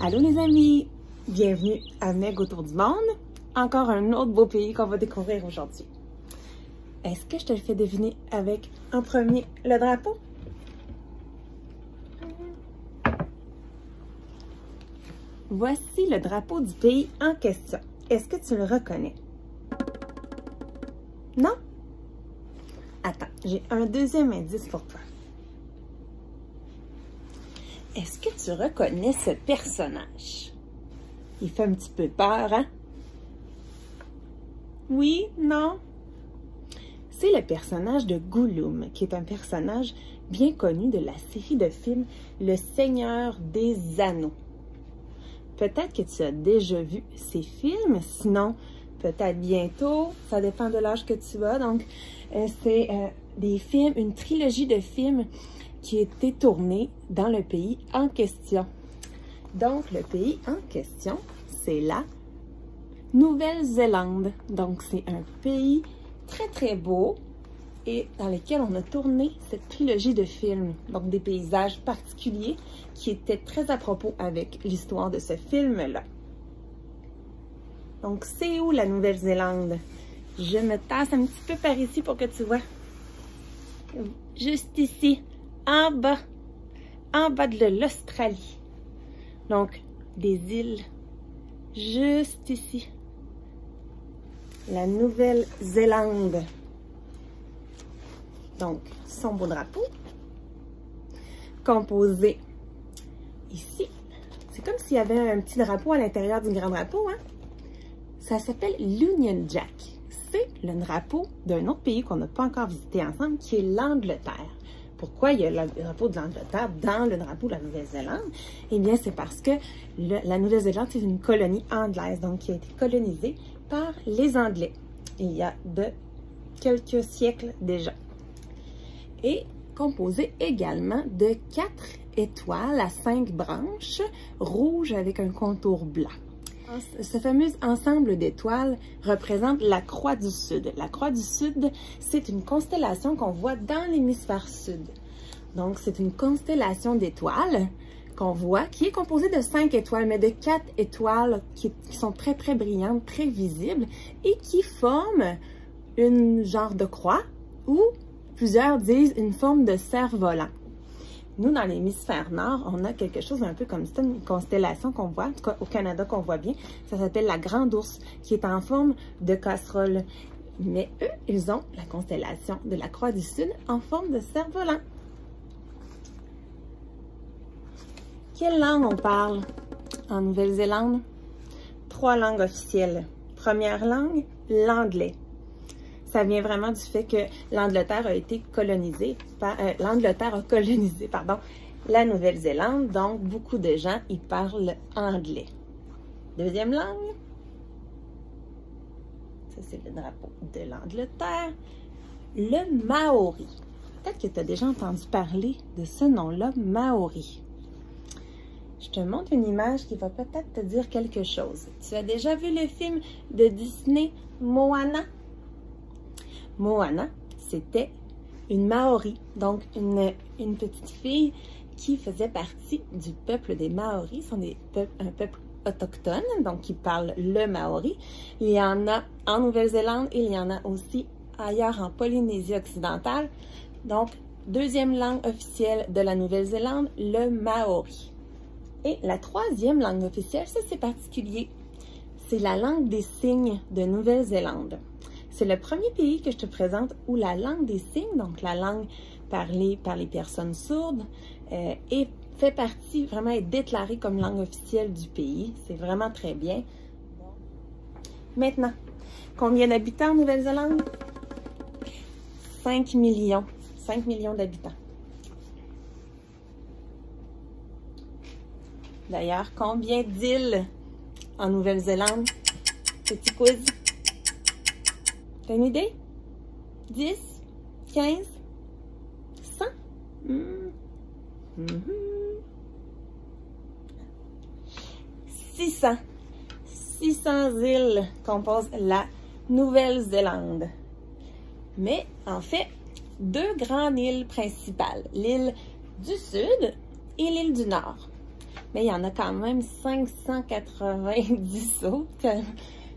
Allô les amis, bienvenue à Meg autour du monde. Encore un autre beau pays qu'on va découvrir aujourd'hui. Est-ce que je te le fais deviner avec en premier le drapeau? Voici le drapeau du pays en question. Est-ce que tu le reconnais? Non? Attends, j'ai un deuxième indice pour toi. Est-ce que tu reconnais ce personnage? Il fait un petit peu peur, hein? Oui? Non? C'est le personnage de Gollum, qui est un personnage bien connu de la série de films Le Seigneur des Anneaux. Peut-être que tu as déjà vu ces films, sinon peut-être bientôt, ça dépend de l'âge que tu as. Donc, c'est des films, une trilogie de films qui a été tournée dans le pays en question. Donc, le pays en question, c'est la Nouvelle-Zélande. Donc, c'est un pays très, très beau et dans lequel on a tourné cette trilogie de films. Donc, des paysages particuliers qui étaient très à propos avec l'histoire de ce film-là. Donc, c'est où la Nouvelle-Zélande? Je me tasse un petit peu par ici pour que tu vois. Juste ici, en bas de l'Australie. Donc, des îles, juste ici. La Nouvelle-Zélande. Donc, son beau drapeau, composé ici. C'est comme s'il y avait un petit drapeau à l'intérieur du grand drapeau, hein? Ça s'appelle l'Union Jack. C'est le drapeau d'un autre pays qu'on n'a pas encore visité ensemble, qui est l'Angleterre. Pourquoi il y a le drapeau de l'Angleterre dans le drapeau de la Nouvelle-Zélande? Eh bien, c'est parce que la Nouvelle-Zélande, c'est une colonie anglaise, donc qui a été colonisée par les Anglais, il y a de quelques siècles déjà. Et composé également de 4 étoiles à 5 branches, rouges avec un contour blanc. Ce fameux ensemble d'étoiles représente la Croix du Sud. La Croix du Sud, c'est une constellation qu'on voit dans l'hémisphère sud. Donc, c'est une constellation d'étoiles qu'on voit, qui est composée de 5 étoiles, mais de 4 étoiles qui sont très, très brillantes, très visibles et qui forment une genre de croix ou plusieurs disent une forme de cerf-volant. Nous, dans l'hémisphère nord, on a quelque chose un peu comme ça, une constellation qu'on voit, en tout cas au Canada qu'on voit bien. Ça s'appelle la Grande Ourse, qui est en forme de casserole. Mais eux, ils ont la constellation de la Croix du Sud en forme de cerf-volant. Quelle langue on parle en Nouvelle-Zélande? 3 langues officielles. Première langue, l'anglais. Ça vient vraiment du fait que l'Angleterre a été colonisée, la Nouvelle-Zélande, donc beaucoup de gens y parlent anglais. Deuxième langue, ça c'est le drapeau de l'Angleterre, le maori. Peut-être que tu as déjà entendu parler de ce nom-là, maori. Je te montre une image qui va peut-être te dire quelque chose. Tu as déjà vu le film de Disney, Moana? Moana, c'était une Maori, donc une petite fille qui faisait partie du peuple des Maoris. Ce sont un peuple autochtone, donc qui parle le Maori. Il y en a en Nouvelle-Zélande et il y en a aussi ailleurs en Polynésie occidentale. Donc, deuxième langue officielle de la Nouvelle-Zélande, le Maori. Et la troisième langue officielle, ça c'est particulier, c'est la langue des signes de Nouvelle-Zélande. C'est le premier pays que je te présente où la langue des signes, donc la langue parlée par les personnes sourdes, fait partie, vraiment est déclarée comme langue officielle du pays. C'est vraiment très bien. Maintenant, combien d'habitants en Nouvelle-Zélande? 5 millions. 5 millions d'habitants. D'ailleurs, combien d'îles en Nouvelle-Zélande? Petit quiz. T'as une idée? 10? 15? 100? 600. 600 îles composent la Nouvelle-Zélande. Mais en fait, 2 grandes îles principales, l'île du Sud et l'île du Nord. mais il y en a quand même 590 autres.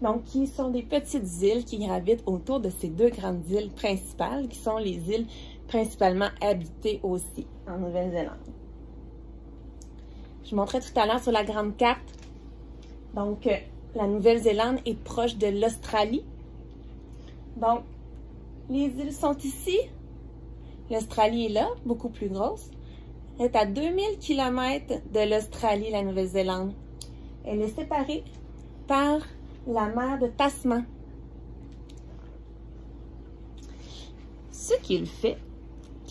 Donc, qui sont des petites îles qui gravitent autour de ces deux grandes îles principales, qui sont les îles principalement habitées aussi en Nouvelle-Zélande. Je montrais tout à l'heure sur la grande carte. Donc, la Nouvelle-Zélande est proche de l'Australie. Donc, les îles sont ici. L'Australie est là, beaucoup plus grosse. Elle est à 2000 km de l'Australie, la Nouvelle-Zélande. Elle est séparée par la mer de Tasman. Ce qui fait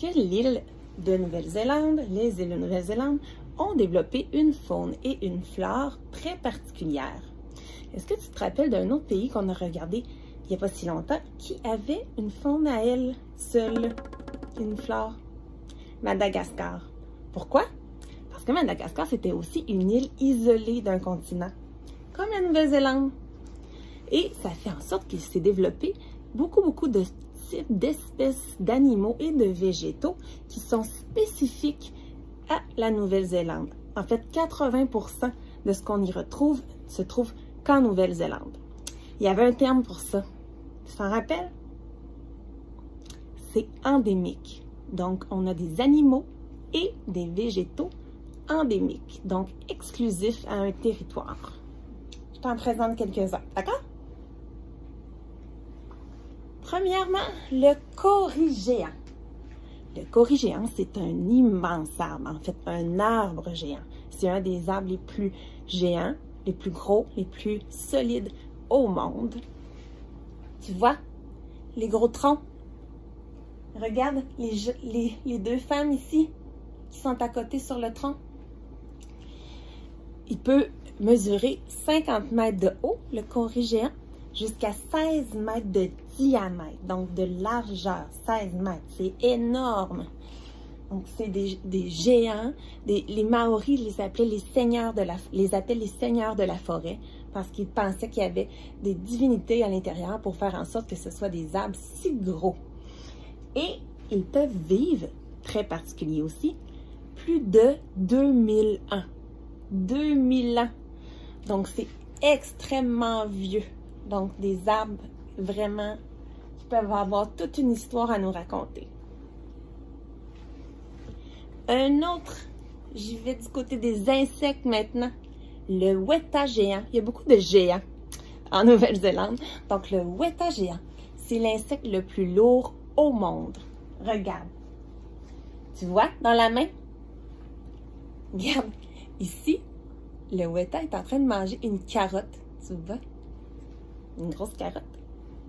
que l'île de Nouvelle-Zélande, les îles de Nouvelle-Zélande, ont développé une faune et une flore très particulières. Est-ce que tu te rappelles d'un autre pays qu'on a regardé il n'y a pas si longtemps qui avait une faune à elle seule, une flore? Madagascar. Pourquoi? Parce que Madagascar, c'était aussi une île isolée d'un continent, comme la Nouvelle-Zélande. Et ça fait en sorte qu'il s'est développé beaucoup de types d'espèces d'animaux et de végétaux qui sont spécifiques à la Nouvelle-Zélande. En fait, 80% de ce qu'on y retrouve se trouve qu'en Nouvelle-Zélande. Il y avait un terme pour ça. Tu t'en rappelles? C'est endémique. Donc, on a des animaux et des végétaux endémiques, donc exclusifs à un territoire. Je t'en présente quelques-uns, d'accord? Premièrement, le kauris géant. Le kauris géant, c'est un immense arbre, en fait, un arbre géant. C'est un des arbres les plus géants, les plus gros, les plus solides au monde. Tu vois, les gros troncs. Regarde les deux femmes ici qui sont à côté sur le tronc. Il peut mesurer 50 mètres de haut, le kauris géant, jusqu'à 16 mètres de diamètre, donc de largeur, 16 mètres. C'est énorme. Donc, c'est des géants. Les Maoris les appelaient les seigneurs de la forêt parce qu'ils pensaient qu'il y avait des divinités à l'intérieur pour faire en sorte que ce soit des arbres si gros. Et ils peuvent vivre, très particulier aussi, plus de 2000 ans. 2000 ans. Donc, c'est extrêmement vieux. Donc, des arbres vraiment qui peuvent avoir toute une histoire à nous raconter. Un autre, j'y vais du côté des insectes maintenant. Le weta géant. Il y a beaucoup de géants en Nouvelle-Zélande. Donc, le weta géant, c'est l'insecte le plus lourd au monde. Regarde. Tu vois, dans la main? Regarde, ici, le weta est en train de manger une carotte. Tu vois? Une grosse carotte.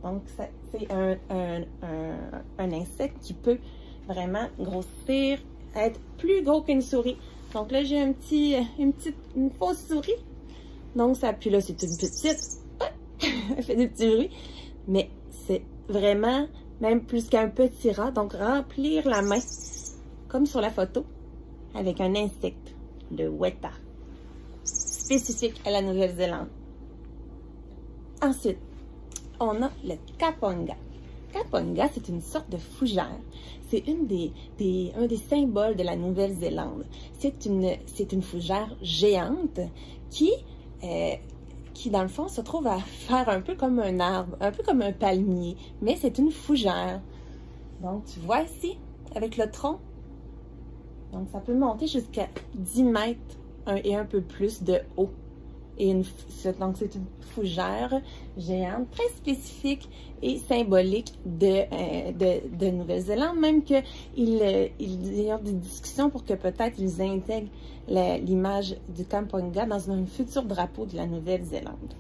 Donc, c'est un insecte qui peut vraiment grossir, être plus gros qu'une souris. Donc là, j'ai une fausse souris. Donc, ça, puis là, c'est une petite. Elle fait des petits bruits. Mais c'est vraiment, même plus qu'un petit rat. Donc, remplir la main, comme sur la photo, avec un insecte, le weta, spécifique à la Nouvelle-Zélande. Ensuite, on a le kaponga. Kaponga, c'est une sorte de fougère. C'est un des symboles de la Nouvelle-Zélande. C'est une fougère géante qui, dans le fond, se trouve à faire un peu comme un arbre, un peu comme un palmier, mais c'est une fougère. Donc, tu vois ici, avec le tronc, donc ça peut monter jusqu'à 10 mètres et un peu plus de haut. Donc, c'est une fougère géante, très spécifique et symbolique de Nouvelle-Zélande, même qu'il y a des discussions pour que peut-être ils intègrent l'image du kaponga dans un futur drapeau de la Nouvelle-Zélande.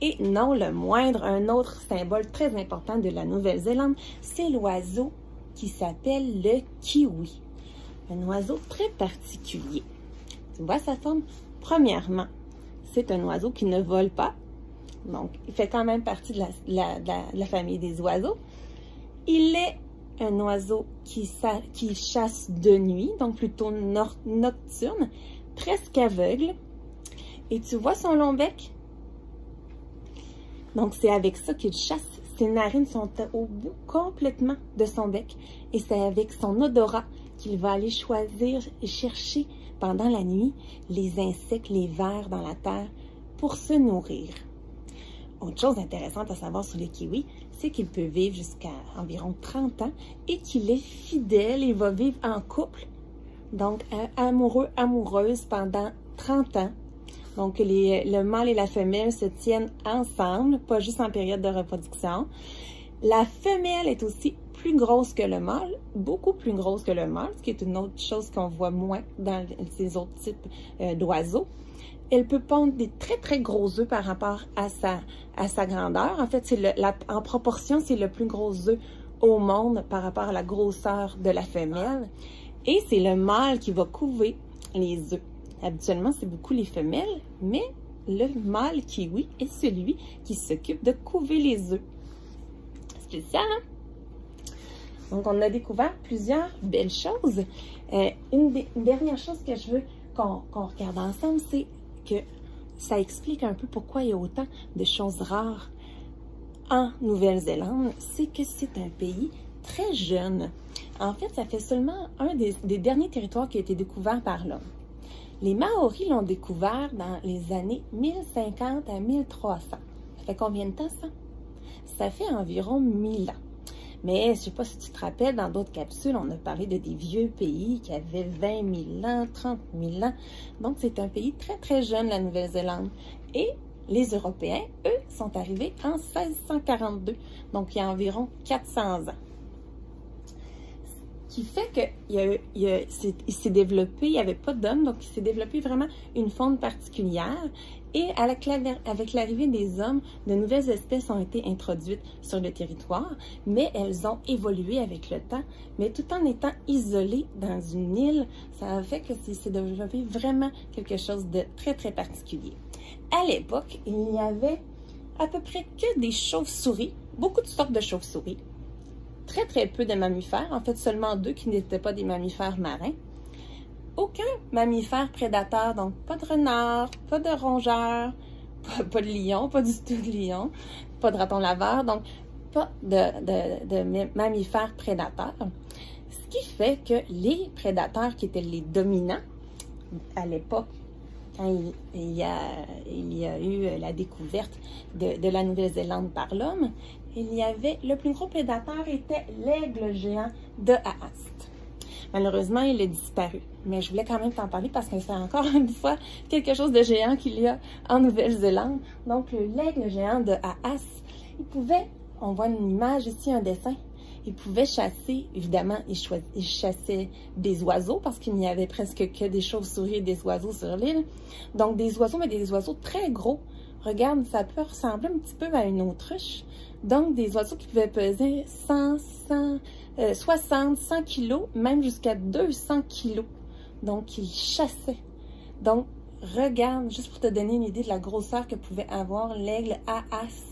Et non le moindre, un autre symbole très important de la Nouvelle-Zélande, c'est l'oiseau qui s'appelle le kiwi. Un oiseau très particulier. Tu vois sa forme? Premièrement, c'est un oiseau qui ne vole pas. Donc, il fait quand même partie de la famille des oiseaux. Il est un oiseau qui chasse de nuit, donc plutôt nocturne, presque aveugle. Et tu vois son long bec? Donc, c'est avec ça qu'il chasse. Ses narines sont au bout complètement de son bec. Et c'est avec son odorat qu'il va aller choisir et chercher pendant la nuit les insectes, les vers dans la terre pour se nourrir. Autre chose intéressante à savoir sur le kiwi, c'est qu'il peut vivre jusqu'à environ 30 ans et qu'il est fidèle et va vivre en couple, donc amoureux, amoureuse pendant 30 ans. Donc le mâle et la femelle se tiennent ensemble, pas juste en période de reproduction. La femelle est aussi plus grosse que le mâle, beaucoup plus grosse que le mâle, ce qui est une autre chose qu'on voit moins dans ces autres types d'oiseaux. Elle peut pondre des très gros œufs par rapport à sa grandeur. En fait, en proportion, c'est le plus gros œuf au monde par rapport à la grosseur de la femelle. Et c'est le mâle qui va couver les œufs. Habituellement, c'est beaucoup les femelles, mais le mâle kiwi est celui qui s'occupe de couver les œufs. Spécial, hein? Donc, on a découvert plusieurs belles choses. Une dernière chose que je veux qu'on regarde ensemble, c'est que ça explique un peu pourquoi il y a autant de choses rares en Nouvelle-Zélande. C'est que c'est un pays très jeune. En fait, ça fait seulement un des derniers territoires qui a été découvert par l'homme. Les Maoris l'ont découvert dans les années 1050 à 1300. Ça fait combien de temps, ça? Ça fait environ 1000 ans. Mais je ne sais pas si tu te rappelles, dans d'autres capsules, on a parlé de des vieux pays qui avaient 20 000 ans, 30 000 ans. Donc, c'est un pays très jeune, la Nouvelle-Zélande. Et les Européens, eux, sont arrivés en 1642. Donc, il y a environ 400 ans. Ce qui fait qu'il s'est développé, il n'y avait pas d'hommes, donc il s'est développé vraiment une faune particulière. Et avec l'arrivée des hommes, de nouvelles espèces ont été introduites sur le territoire, mais elles ont évolué avec le temps. Mais tout en étant isolées dans une île, ça a fait que c'est développé vraiment quelque chose de très particulier. À l'époque, il n'y avait à peu près que des chauves-souris, beaucoup de sortes de chauves-souris, très peu de mammifères, en fait seulement 2 qui n'étaient pas des mammifères marins. Aucun mammifère prédateur, donc pas de renard, pas de rongeur, pas de lion, pas du tout de lion, pas de raton laveur, donc pas de mammifères prédateurs. Ce qui fait que les prédateurs qui étaient les dominants à l'époque, quand il y a eu la découverte de la Nouvelle-Zélande par l'homme, le plus gros prédateur était l'aigle géant de Haast. Malheureusement, il a disparu. Mais je voulais quand même t'en parler parce que c'est encore une fois quelque chose de géant qu'il y a en Nouvelle-Zélande. Donc, l'aigle géant de Haast, il pouvait, on voit une image ici, un dessin, il pouvait chasser, évidemment, il chassait des oiseaux parce qu'il n'y avait presque que des chauves-souris et des oiseaux sur l'île. Donc, des oiseaux, mais des oiseaux très gros. Regarde, ça peut ressembler un petit peu à une autruche. Donc, des oiseaux qui pouvaient peser 60, 100 kilos, même jusqu'à 200 kilos. Donc, ils chassaient. Donc, regarde, juste pour te donner une idée de la grosseur que pouvait avoir l'aigle Haast.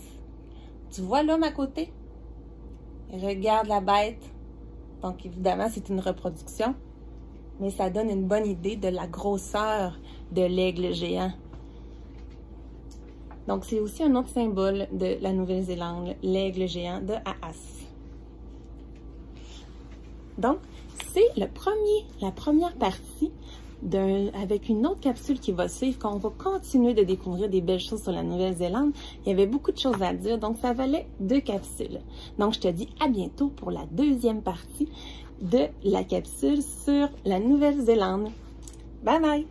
Tu vois l'homme à côté? Regarde la bête. Donc, évidemment, c'est une reproduction. Mais ça donne une bonne idée de la grosseur de l'aigle géant. Donc, c'est aussi un autre symbole de la Nouvelle-Zélande, l'aigle géant de Haast. Donc, c'est la première partie avec une autre capsule qui va suivre, quand on va continuer de découvrir des belles choses sur la Nouvelle-Zélande. Il y avait beaucoup de choses à dire, donc ça valait 2 capsules. Donc, je te dis à bientôt pour la deuxième partie de la capsule sur la Nouvelle-Zélande. Bye bye!